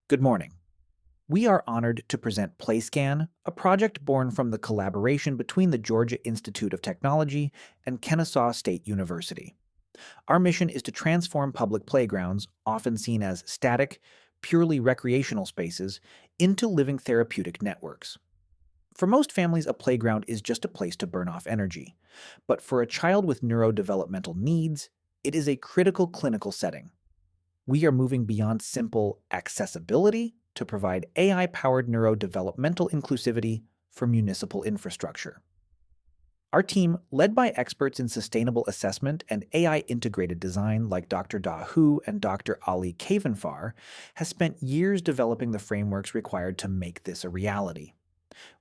Good morning. We are honored to present PlayScan, a project born from the collaboration between the Georgia Institute of Technology and Kennesaw State University. Our mission is to transform public playgrounds, often seen as static, purely recreational spaces, into living therapeutic networks. For most families, a playground is just a place to burn off energy. But for a child with neurodevelopmental needs, it is a critical clinical setting. We are moving beyond simple accessibility to provide AI-powered neurodevelopmental inclusivity for municipal infrastructure. Our team, led by experts in sustainable assessment and AI-integrated design like Dr. Da Hu and Dr. Ali Kavanfar, has spent years developing the frameworks required to make this a reality.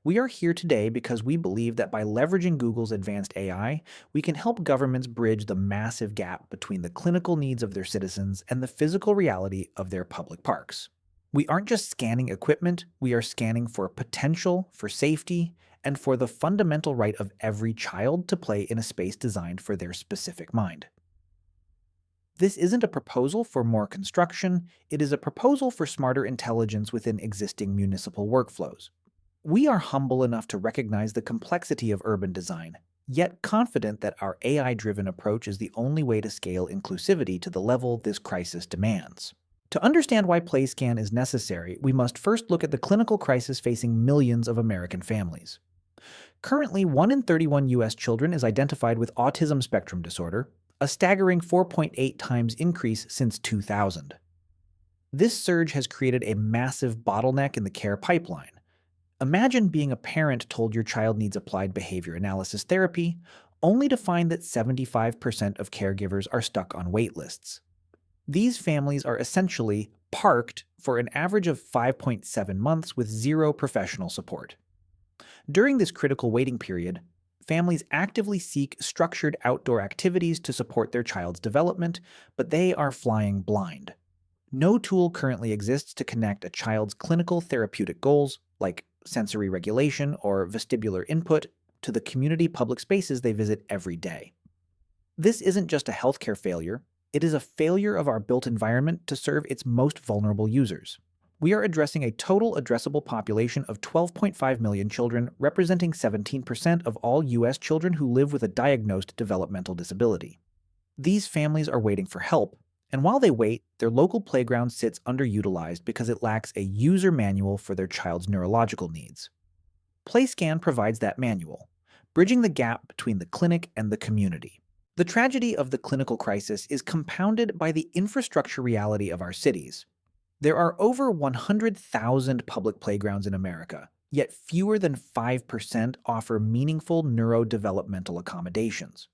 We are here today because we believe that by leveraging Google's advanced AI, we can help governments bridge the massive gap between the clinical needs of their citizens and the physical reality of their public parks. We aren't just scanning equipment, we are scanning for potential, for safety, and for the fundamental right of every child to play in a space designed for their specific mind. This isn't a proposal for more construction, it is a proposal for smarter intelligence within existing municipal workflows. We are humble enough to recognize the complexity of urban design, yet confident that our AI-driven approach is the only way to scale inclusivity to the level this crisis demands. To understand why PlayScan is necessary, we must first look at the clinical crisis facing millions of American families. Currently, 1 in 31 U.S. children is identified with autism spectrum disorder, a staggering 4.8 times increase since 2000. This surge has created a massive bottleneck in the care pipeline. Imagine being a parent told your child needs applied behavior analysis therapy, only to find that 75% of caregivers are stuck on wait lists. These families are essentially parked for an average of 5.7 months with zero professional support. During this critical waiting period, families actively seek structured outdoor activities to support their child's development, but they are flying blind. No tool currently exists to connect a child's clinical therapeutic goals, like sensory regulation or vestibular input, to the community public spaces they visit every day. This isn't just a healthcare failure, it is a failure of our built environment to serve its most vulnerable users. We are addressing a total addressable population of 12.5 million children, representing 17% of all U.S. children who live with a diagnosed developmental disability. These families are waiting for help, and while they wait, their local playground sits underutilized because it lacks a user manual for their child's neurological needs. PlayScan provides that manual, bridging the gap between the clinic and the community. The tragedy of the clinical crisis is compounded by the infrastructure reality of our cities. There are over 100,000 public playgrounds in America, yet fewer than 5% offer meaningful neurodevelopmental accommodations.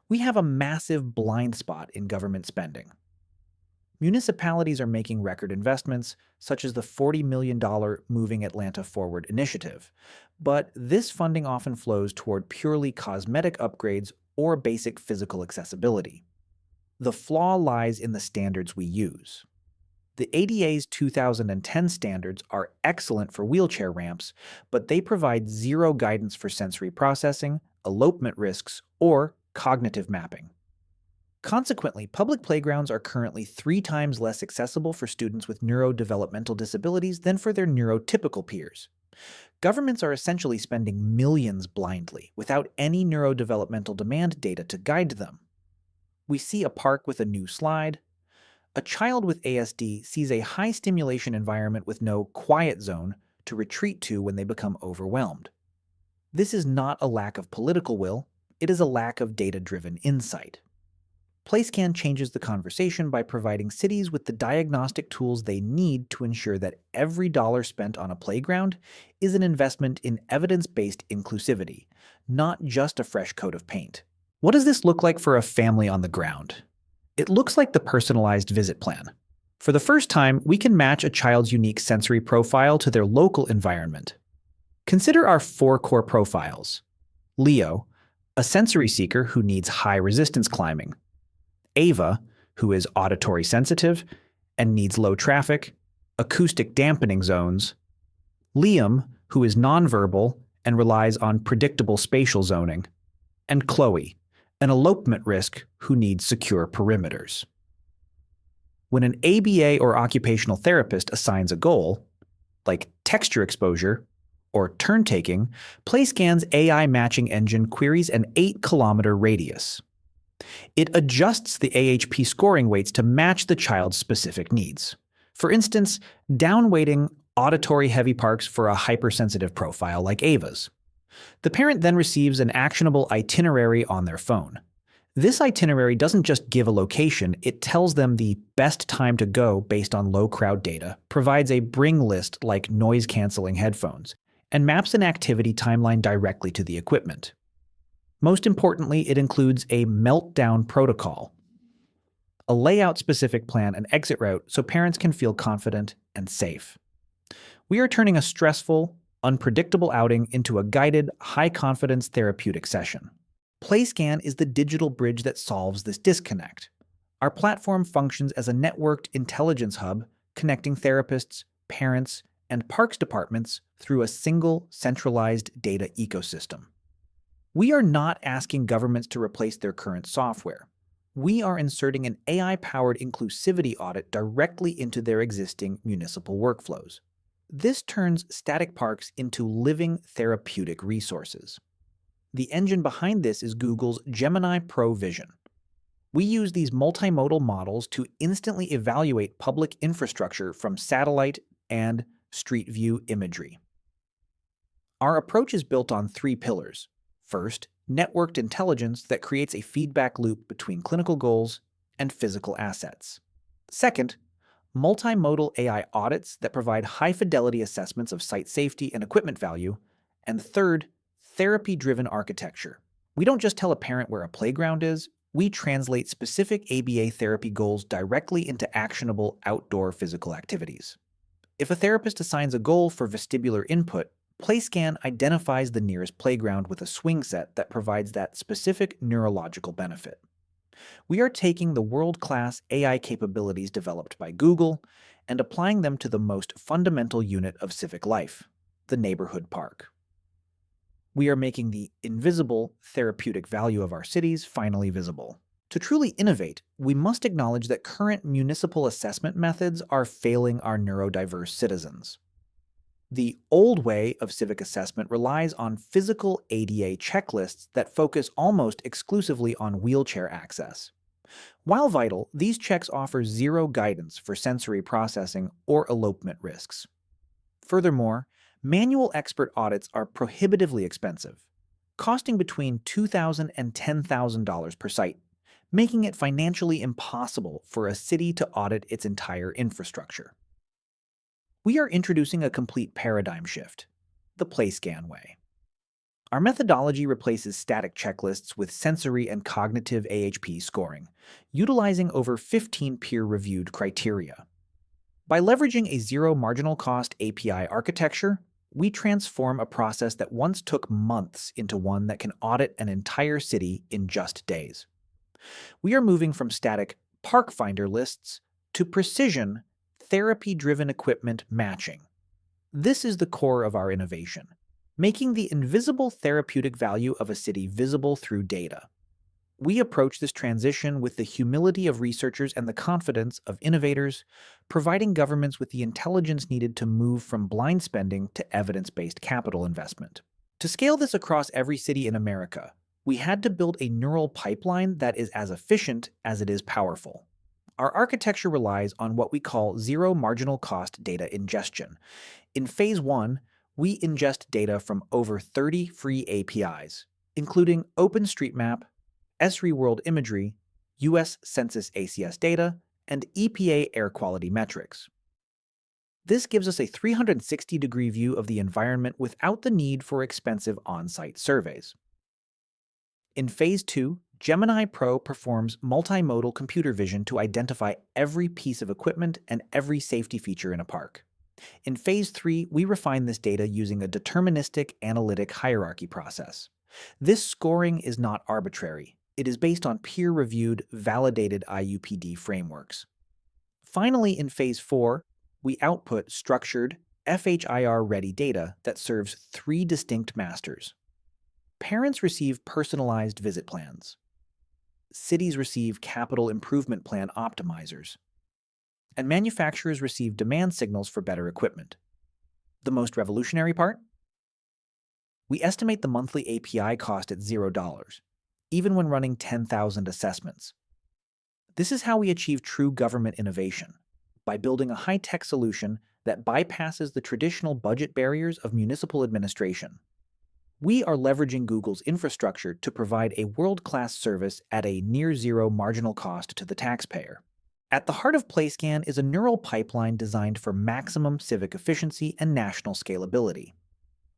We have a massive blind spot in government spending. Municipalities are making record investments, such as the $40 million Moving Atlanta Forward initiative, but this funding often flows toward purely cosmetic upgrades or basic physical accessibility. The flaw lies in the standards we use. The ADA's 2010 standards are excellent for wheelchair ramps, but they provide zero guidance for sensory processing, elopement risks, or cognitive mapping. Consequently, public playgrounds are currently 3 times less accessible for students with neurodevelopmental disabilities than for their neurotypical peers. Governments are essentially spending millions blindly, without any neurodevelopmental demand data to guide them. We see a park with a new slide. A child with ASD sees a high-stimulation environment with no quiet zone to retreat to when they become overwhelmed. This is not a lack of political will, it is a lack of data-driven insight. PlayScan changes the conversation by providing cities with the diagnostic tools they need to ensure that every dollar spent on a playground is an investment in evidence-based inclusivity, not just a fresh coat of paint. What does this look like for a family on the ground? It looks like the personalized visit plan. For the first time, we can match a child's unique sensory profile to their local environment. Consider our 4 core profiles. Leo, a sensory seeker who needs high-resistance climbing. Ava, who is auditory sensitive and needs low traffic, acoustic dampening zones. Liam, who is nonverbal and relies on predictable spatial zoning. And Chloe, an elopement risk who needs secure perimeters. When an ABA or occupational therapist assigns a goal, like texture exposure or turn taking, PlayScan's AI matching engine queries an 8-kilometer radius. It adjusts the AHP scoring weights to match the child's specific needs. For instance, downweighting auditory-heavy parks for a hypersensitive profile like Ava's. The parent then receives an actionable itinerary on their phone. This itinerary doesn't just give a location, it tells them the best time to go based on low crowd data, provides a bring list like noise-canceling headphones, and maps an activity timeline directly to the equipment. Most importantly, it includes a meltdown protocol, a layout-specific plan and exit route so parents can feel confident and safe. We are turning a stressful, unpredictable outing into a guided, high-confidence therapeutic session. PlayScan is the digital bridge that solves this disconnect. Our platform functions as a networked intelligence hub connecting therapists, parents, and parks departments through a single, centralized data ecosystem. We are not asking governments to replace their current software. We are inserting an AI-powered inclusivity audit directly into their existing municipal workflows. This turns static parks into living therapeutic resources. The engine behind this is Google's Gemini Pro Vision. We use these multimodal models to instantly evaluate public infrastructure from satellite and street view imagery. Our approach is built on 3 pillars. First, networked intelligence that creates a feedback loop between clinical goals and physical assets. Second, multimodal AI audits that provide high-fidelity assessments of site safety and equipment value. And third, therapy-driven architecture. We don't just tell a parent where a playground is, we translate specific ABA therapy goals directly into actionable outdoor physical activities. If a therapist assigns a goal for vestibular input, PlayScan identifies the nearest playground with a swing set that provides that specific neurological benefit. We are taking the world-class AI capabilities developed by Google and applying them to the most fundamental unit of civic life, the neighborhood park. We are making the invisible therapeutic value of our cities finally visible. To truly innovate, we must acknowledge that current municipal assessment methods are failing our neurodiverse citizens. The old way of civic assessment relies on physical ADA checklists that focus almost exclusively on wheelchair access. While vital, these checks offer zero guidance for sensory processing or elopement risks. Furthermore, manual expert audits are prohibitively expensive, costing between $2,000 and $10,000 per site, making it financially impossible for a city to audit its entire infrastructure. We are introducing a complete paradigm shift, the PlayScan way. Our methodology replaces static checklists with sensory and cognitive AHP scoring, utilizing over 15 peer-reviewed criteria. By leveraging a zero marginal cost API architecture, we transform a process that once took months into one that can audit an entire city in just days. We are moving from static park finder lists to precision, therapy-driven equipment matching. This is the core of our innovation, making the invisible therapeutic value of a city visible through data. We approach this transition with the humility of researchers and the confidence of innovators, providing governments with the intelligence needed to move from blind spending to evidence-based capital investment. To scale this across every city in America, we had to build a neural pipeline that is as efficient as it is powerful. Our architecture relies on what we call zero marginal cost data ingestion. In Phase 1, we ingest data from over 30 free APIs, including OpenStreetMap, ESRI World Imagery, U.S. Census ACS data, and EPA air quality metrics. This gives us a 360-degree view of the environment without the need for expensive on-site surveys. In Phase 2, Gemini Pro performs multimodal computer vision to identify every piece of equipment and every safety feature in a park. In Phase 3, we refine this data using a deterministic analytic hierarchy process. This scoring is not arbitrary. It is based on peer-reviewed, validated IUPD frameworks. Finally, in Phase 4, we output structured, FHIR-ready data that serves 3 distinct masters. Parents receive personalized visit plans. Cities receive capital improvement plan optimizers. and manufacturers receive demand signals for better equipment. The most revolutionary part? We estimate the monthly API cost at $0, even when running 10,000 assessments. This is how we achieve true government innovation, by building a high-tech solution that bypasses the traditional budget barriers of municipal administration. We are leveraging Google's infrastructure to provide a world-class service at a near-zero marginal cost to the taxpayer. At the heart of PlayScan is a neural pipeline designed for maximum civic efficiency and national scalability.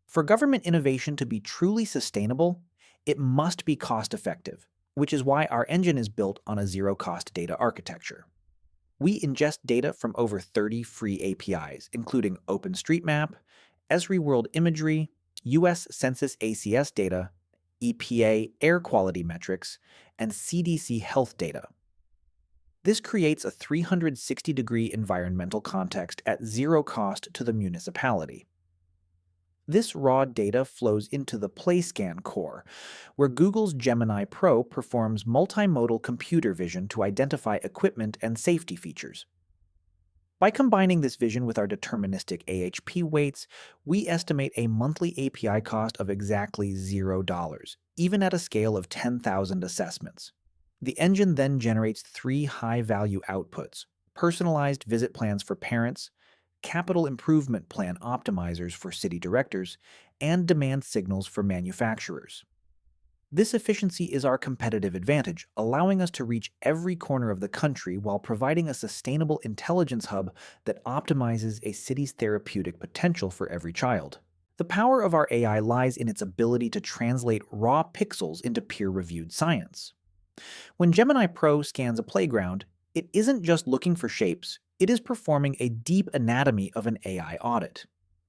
For government innovation to be truly sustainable, it must be cost-effective, which is why our engine is built on a zero-cost data architecture. We ingest data from over 30 free APIs, including OpenStreetMap, Esri World Imagery, U.S. Census ACS data, EPA air quality metrics, and CDC health data. This creates a 360-degree environmental context at zero cost to the municipality. This raw data flows into the PlayScan core, where Google's Gemini Pro performs multimodal computer vision to identify equipment and safety features. By combining this vision with our deterministic AHP weights, we estimate a monthly API cost of exactly $0, even at a scale of 10,000 assessments. The engine then generates 3 high-value outputs: personalized visit plans for parents, capital improvement plan optimizers for city directors, and demand signals for manufacturers. This efficiency is our competitive advantage, allowing us to reach every corner of the country while providing a sustainable intelligence hub that optimizes a city's therapeutic potential for every child. The power of our AI lies in its ability to translate raw pixels into peer-reviewed science. When Gemini Pro scans a playground, it isn't just looking for shapes, it is performing a deep anatomy of an AI audit.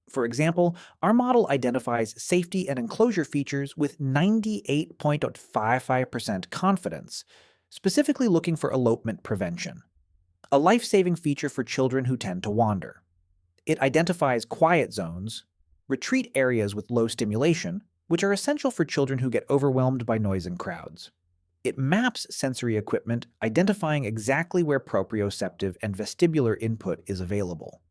For example, our model identifies safety and enclosure features with 98.55% confidence, specifically looking for elopement prevention, a life-saving feature for children who tend to wander. It identifies quiet zones, retreat areas with low stimulation, which are essential for children who get overwhelmed by noise and crowds. It maps sensory equipment, identifying exactly where proprioceptive and vestibular input is available.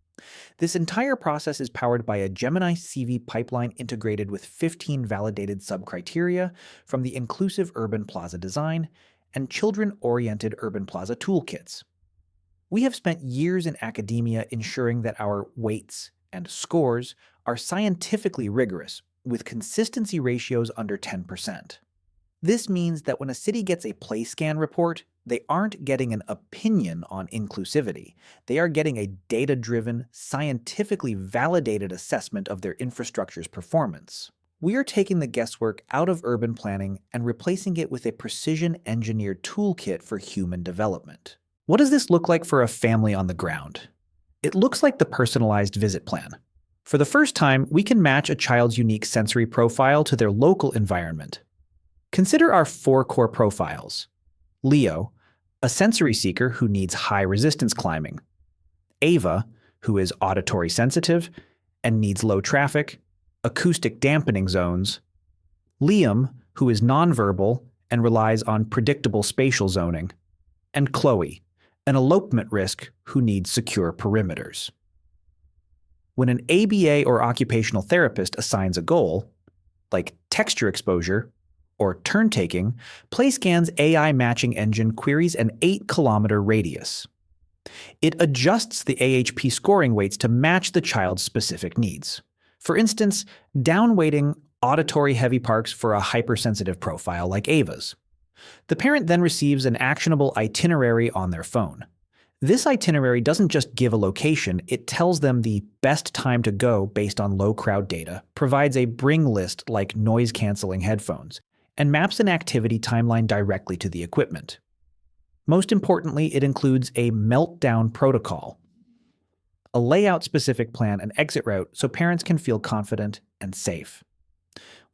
This entire process is powered by a Gemini CV pipeline integrated with 15 validated subcriteria from the Inclusive Urban Plaza Design and Children-Oriented Urban Plaza Toolkits. We have spent years in academia ensuring that our weights and scores are scientifically rigorous, with consistency ratios under 10%. This means that when a city gets a PlayScan report, they aren't getting an opinion on inclusivity. They are getting a data-driven, scientifically validated assessment of their infrastructure's performance. We are taking the guesswork out of urban planning and replacing it with a precision-engineered toolkit for human development. What does this look like for a family on the ground? It looks like the personalized visit plan. For the first time, we can match a child's unique sensory profile to their local environment. Consider our 4 core profiles. Leo, a sensory seeker who needs high-resistance climbing. Ava, who is auditory sensitive and needs low traffic, acoustic dampening zones. Liam, who is nonverbal and relies on predictable spatial zoning. And Chloe, an elopement risk who needs secure perimeters. When an ABA or occupational therapist assigns a goal, like texture exposure, or turn-taking, PlayScan's AI matching engine queries an 8-kilometer radius. It adjusts the AHP scoring weights to match the child's specific needs. For instance, down-weighting auditory-heavy parks for a hypersensitive profile like Ava's. The parent then receives an actionable itinerary on their phone. This itinerary doesn't just give a location, it tells them the best time to go based on low-crowd data, provides a bring list like noise-canceling headphones, and maps an activity timeline directly to the equipment. Most importantly, it includes a meltdown protocol, a layout-specific plan and exit route so parents can feel confident and safe.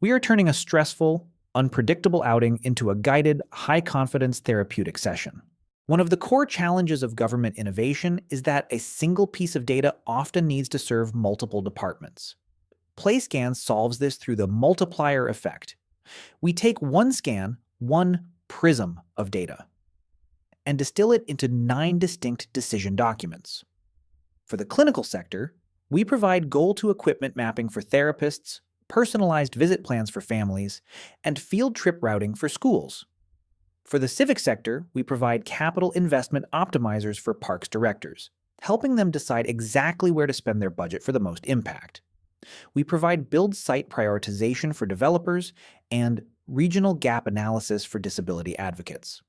We are turning a stressful, unpredictable outing into a guided, high-confidence therapeutic session. One of the core challenges of government innovation is that a single piece of data often needs to serve multiple departments. PlayScan solves this through the multiplier effect. We take one scan, one prism of data, and distill it into 9 distinct decision documents. For the clinical sector, we provide goal-to-equipment mapping for therapists, personalized visit plans for families, and field trip routing for schools. For the civic sector, we provide capital investment optimizers for parks directors, helping them decide exactly where to spend their budget for the most impact. We provide build site prioritization for developers and regional gap analysis for disability advocates.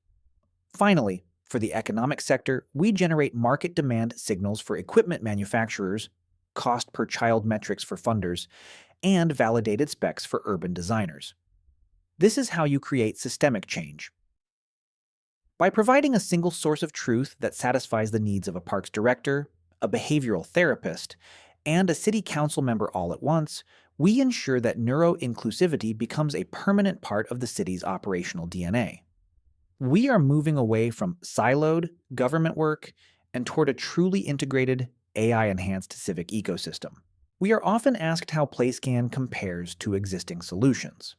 Finally, for the economic sector, we generate market demand signals for equipment manufacturers, cost per child metrics for funders, and validated specs for urban designers. This is how you create systemic change. By providing a single source of truth that satisfies the needs of a parks director, a behavioral therapist, and a city council member all at once, we ensure that neuro-inclusivity becomes a permanent part of the city's operational DNA. We are moving away from siloed government work and toward a truly integrated, AI-enhanced civic ecosystem. We are often asked how PlayScan compares to existing solutions.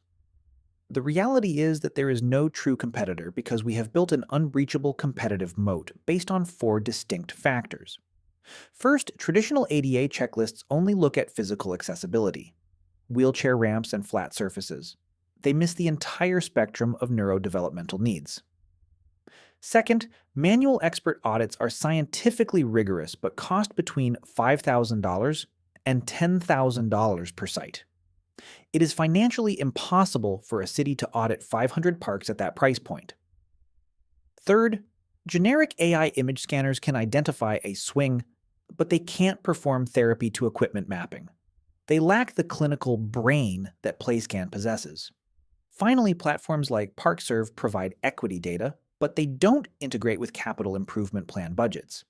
The reality is that there is no true competitor because we have built an unbreachable competitive moat based on 4 distinct factors. First, traditional ADA checklists only look at physical accessibility, wheelchair ramps and flat surfaces. They miss the entire spectrum of neurodevelopmental needs. Second, manual expert audits are scientifically rigorous but cost between $5,000 and $10,000 per site. It is financially impossible for a city to audit 500 parks at that price point. Third, generic AI image scanners can identify a swing, but they can't perform therapy to equipment mapping. They lack the clinical brain that PlayScan possesses. Finally, platforms like ParkServe provide equity data, but they don't integrate with capital improvement plan budgets.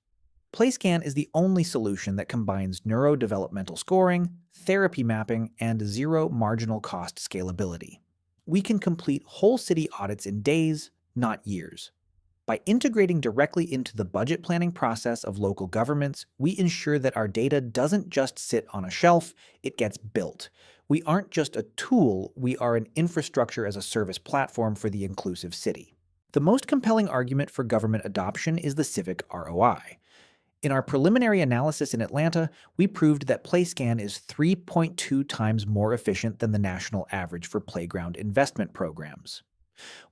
PlayScan is the only solution that combines neurodevelopmental scoring, therapy mapping, and zero marginal cost scalability. We can complete whole city audits in days, not years. By integrating directly into the budget planning process of local governments, we ensure that our data doesn't just sit on a shelf, it gets built. We aren't just a tool, we are an infrastructure as a service platform for the inclusive city. The most compelling argument for government adoption is the civic ROI. In our preliminary analysis in Atlanta, we proved that PlayScan is 3.2 times more efficient than the national average for playground investment programs.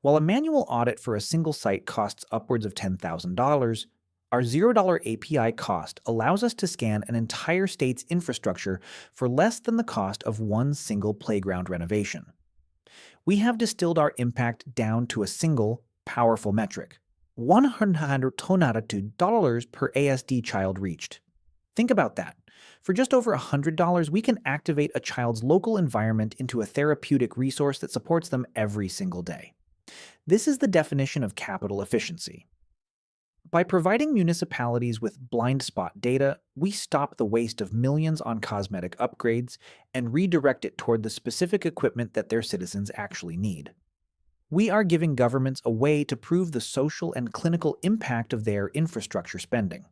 While a manual audit for a single site costs upwards of $10,000, our $0 API cost allows us to scan an entire state's infrastructure for less than the cost of one single playground renovation. We have distilled our impact down to a single, powerful metric: $100 per ASD child reached. Think about that. For just over $100, we can activate a child's local environment into a therapeutic resource that supports them every single day. This is the definition of capital efficiency. By providing municipalities with blind spot data, we stop the waste of millions on cosmetic upgrades and redirect it toward the specific equipment that their citizens actually need. We are giving governments a way to prove the social and clinical impact of their infrastructure spending.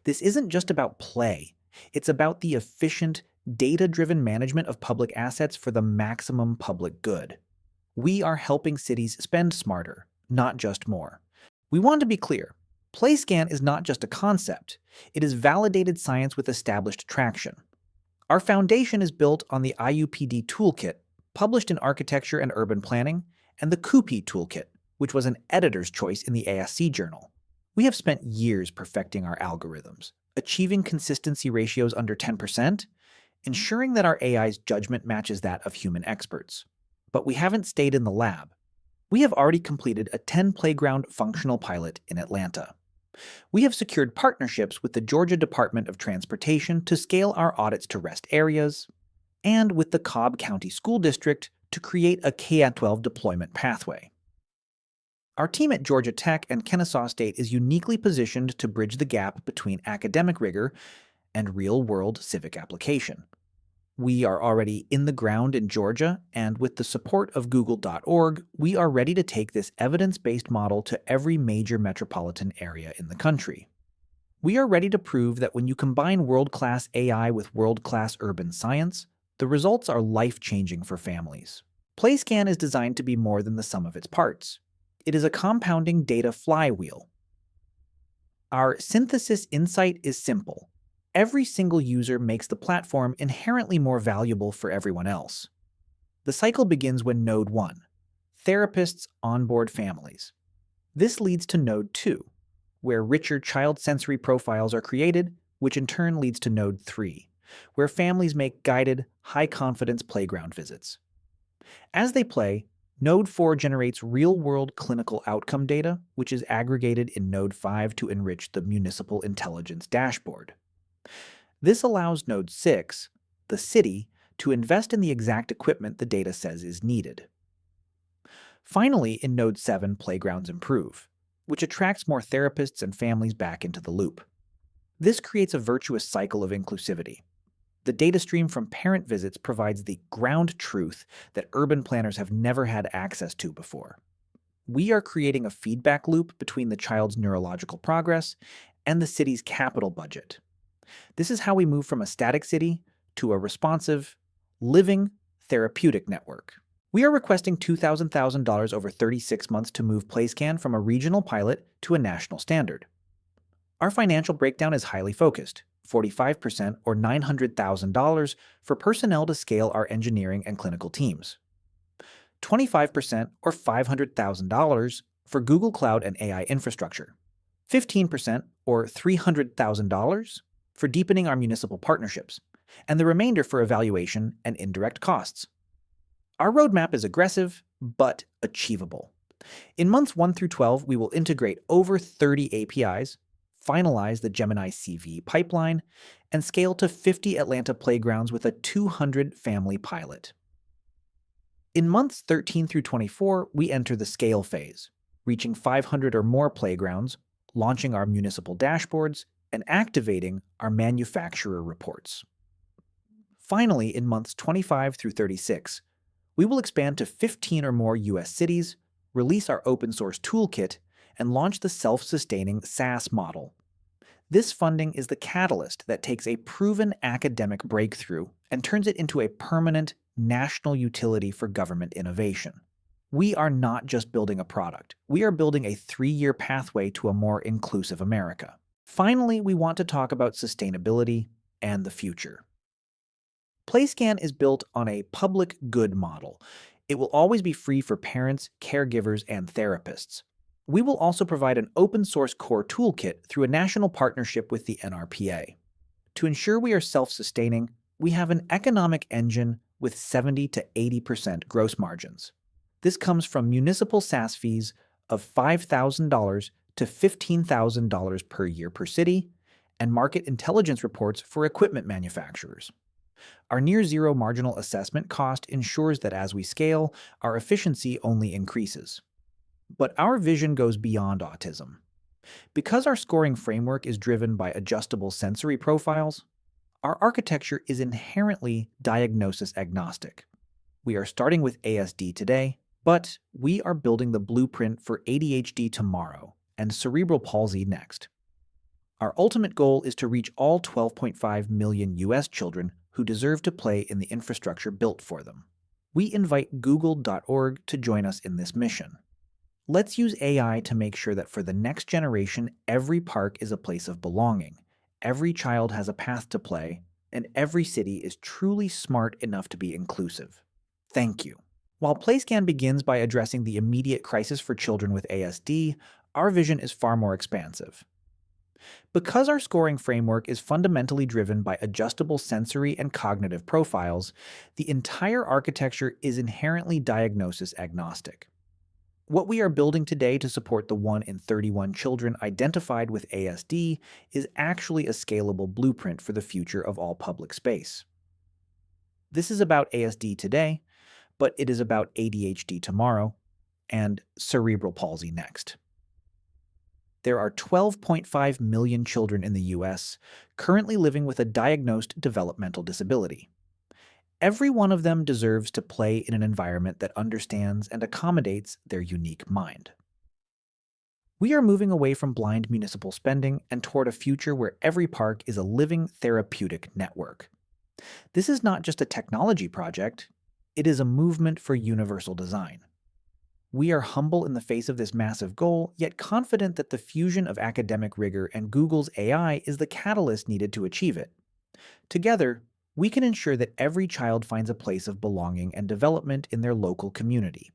This isn't just about play. It's about the efficient, data-driven management of public assets for the maximum public good. We are helping cities spend smarter, not just more. We want to be clear. PlayScan is not just a concept. It is validated science with established traction. Our foundation is built on the IUPD Toolkit, published in Architecture and Urban Planning, and the CUPI Toolkit, which was an editor's choice in the ASC Journal. We have spent years perfecting our algorithms, achieving consistency ratios under 10%, ensuring that our AI's judgment matches that of human experts. But we haven't stayed in the lab. We have already completed a 10-playground functional pilot in Atlanta. We have secured partnerships with the Georgia Department of Transportation to scale our audits to rest areas, and with the Cobb County School District to create a K-12 deployment pathway. Our team at Georgia Tech and Kennesaw State is uniquely positioned to bridge the gap between academic rigor and real-world civic application. We are already in the ground in Georgia, and with the support of Google.org, we are ready to take this evidence-based model to every major metropolitan area in the country. We are ready to prove that when you combine world-class AI with world-class urban science, the results are life-changing for families. PlayScan is designed to be more than the sum of its parts. It is a compounding data flywheel. Our synthesis insight is simple. Every single user makes the platform inherently more valuable for everyone else. The cycle begins when Node 1, therapists onboard families. This leads to Node 2, where richer child sensory profiles are created, which in turn leads to Node 3, where families make guided, high-confidence playground visits. As they play, Node 4 generates real-world clinical outcome data, which is aggregated in Node 5 to enrich the municipal intelligence dashboard. This allows Node 6, the city, to invest in the exact equipment the data says is needed. Finally, in Node 7, playgrounds improve, which attracts more therapists and families back into the loop. This creates a virtuous cycle of inclusivity. The data stream from parent visits provides the ground truth that urban planners have never had access to before. We are creating a feedback loop between the child's neurological progress and the city's capital budget. This is how we move from a static city to a responsive, living, therapeutic network. We are requesting $2,000 over 36 months to move PlayScan from a regional pilot to a national standard. Our financial breakdown is highly focused, 45% or $900,000 for personnel to scale our engineering and clinical teams, 25% or $500,000 for Google Cloud and AI infrastructure, 15% or $300,000 for deepening our municipal partnerships, and the remainder for evaluation and indirect costs. Our roadmap is aggressive, but achievable. In months 1 through 12, we will integrate over 30 APIs, finalize the Gemini CV pipeline, and scale to 50 Atlanta playgrounds with a 200-family pilot. In months 13 through 24, we enter the scale phase, reaching 500 or more playgrounds, launching our municipal dashboards, and activating our manufacturer reports. Finally, in months 25 through 36, we will expand to 15 or more U.S. cities, release our open-source toolkit, and launch the self-sustaining SaaS model. This funding is the catalyst that takes a proven academic breakthrough and turns it into a permanent national utility for government innovation. We are not just building a product. We are building a 3-year pathway to a more inclusive America. Finally, we want to talk about sustainability and the future. PlayScan is built on a public good model. It will always be free for parents, caregivers, and therapists. We will also provide an open-source core toolkit through a national partnership with the NRPA. To ensure we are self-sustaining, we have an economic engine with 70 to 80% gross margins. This comes from municipal SaaS fees of $5,000 to $15,000 per year per city, and market intelligence reports for equipment manufacturers. Our near-zero marginal assessment cost ensures that as we scale, our efficiency only increases. But our vision goes beyond autism. Because our scoring framework is driven by adjustable sensory profiles, our architecture is inherently diagnosis agnostic. We are starting with ASD today, but we are building the blueprint for ADHD tomorrow and cerebral palsy next. Our ultimate goal is to reach all 12.5 million US children who deserve to play in the infrastructure built for them. We invite Google.org to join us in this mission. Let's use AI to make sure that for the next generation, every park is a place of belonging, every child has a path to play, and every city is truly smart enough to be inclusive. Thank you. While PlayScan begins by addressing the immediate crisis for children with ASD, our vision is far more expansive. Because our scoring framework is fundamentally driven by adjustable sensory and cognitive profiles, the entire architecture is inherently diagnosis agnostic. What we are building today to support the 1 in 31 children identified with ASD is actually a scalable blueprint for the future of all public space. This is about ASD today, but it is about ADHD tomorrow and cerebral palsy next. There are 12.5 million children in the US currently living with a diagnosed developmental disability. Every one of them deserves to play in an environment that understands and accommodates their unique mind. We are moving away from blind municipal spending and toward a future where every park is a living therapeutic network. This is not just a technology project, it is a movement for universal design. We are humble in the face of this massive goal, yet confident that the fusion of academic rigor and Google's AI is the catalyst needed to achieve it. Together, we can ensure that every child finds a place of belonging and development in their local community.